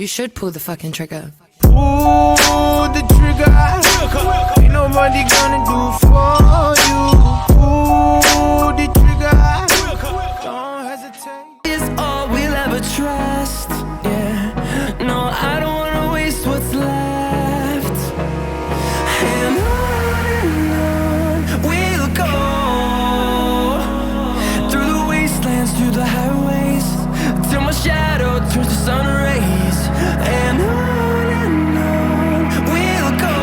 You should pull the fucking trigger. Pull the trigger. Ain't nobody gonna do for you. Pull the trigger. Don't hesitate. It's all we'll ever trust. Yeah. No, I don't wanna waste what's left. And on we'll go. Through the wastelands, through the highways, till my shadow turns to sun rays. And on we'll go.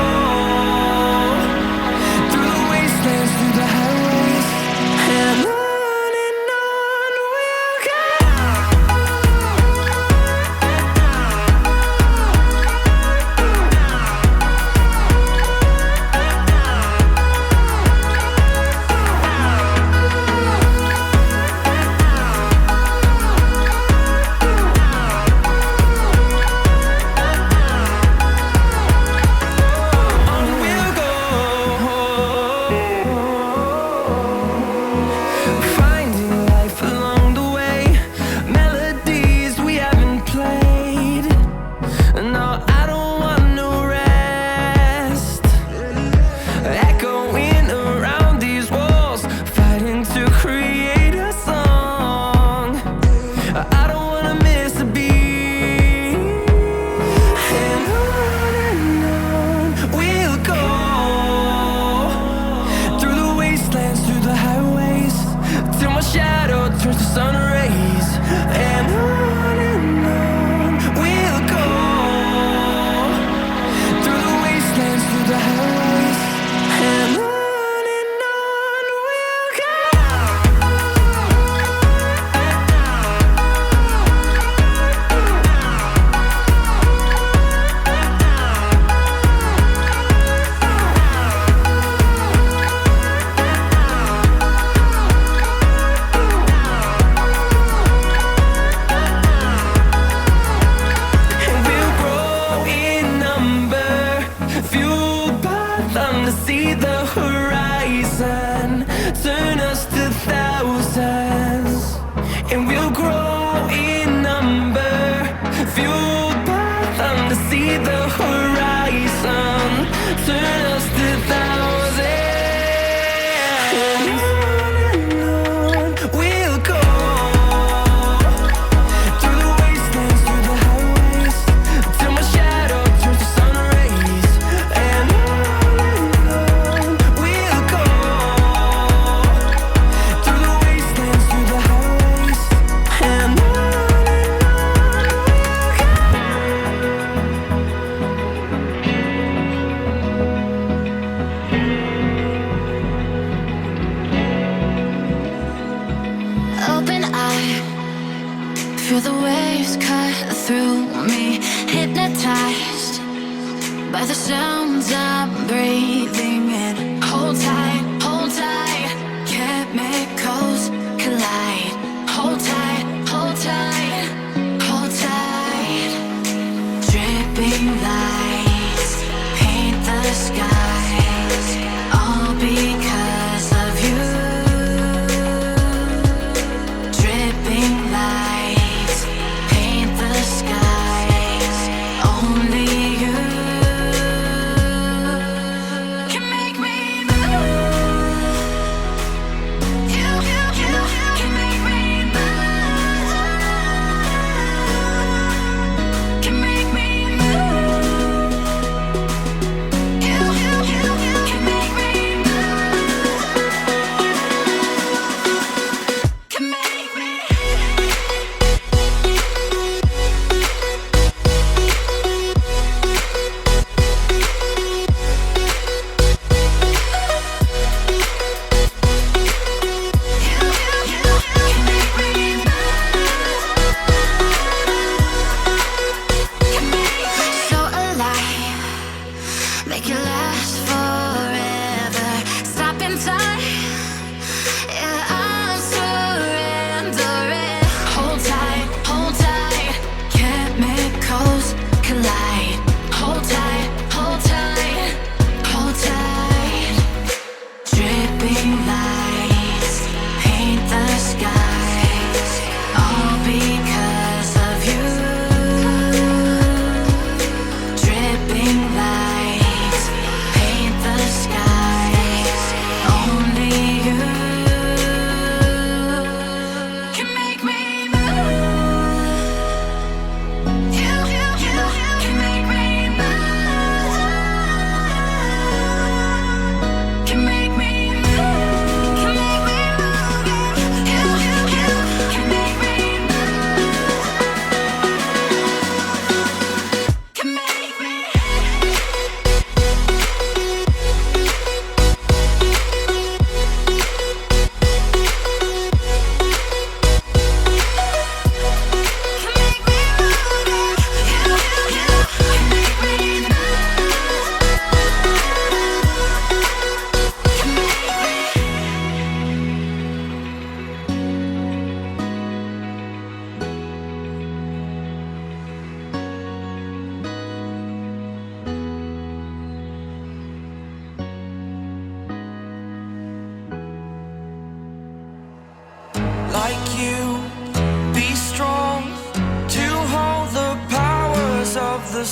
Through the wastelands, through the highways, and on we'll go. Finding life along the way, melodies we haven't played. No, I don't want no rest. Echoing around these walls, fighting to create a song. I don't wanna miss a beat. And on we'll go. Through the wastelands, through the highways, till my shadow turns to sun rays. And on we'll go. Through the wastelands, through the highways, and on we'll go. And we'll grow in number, fueled by them to see the horizon, turn us to thousands. And we'll grow in number, fueled by them to see the horizon, turn us to thousands. And on we'll go. Through the wastelands, through the highways, till my shadow turns to sun rays. And on we'll go. Through the wastelands, through the highways, and on we'll go. Open eye, feel the waves cut through me, hypnotized by the sounds I'm breathing in. Hold tight, chemicals collide. Hold tight, hold tight, hold tight. Dripping lights paint the skies, all because of you. Dripping lights paint the skies, only you can make me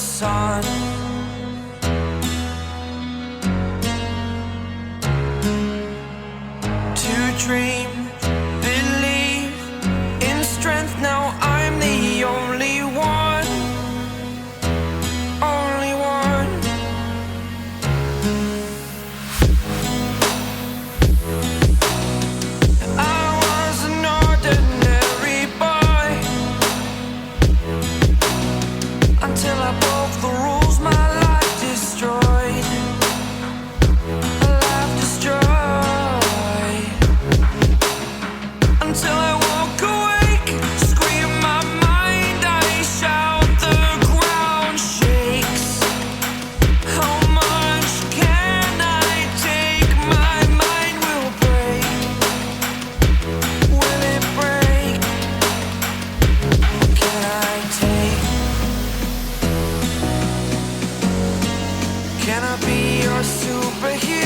sun. To dream, believe in strength. Now I'm the only one, only one. I was an ordinary boy until I broke the rules. My life destroyed, life destroyed. Until I walk awake, scream my mind, I shout, the ground shakes. How much can I take? My mind will break. Will it break? What can I take? Can I be your superhero?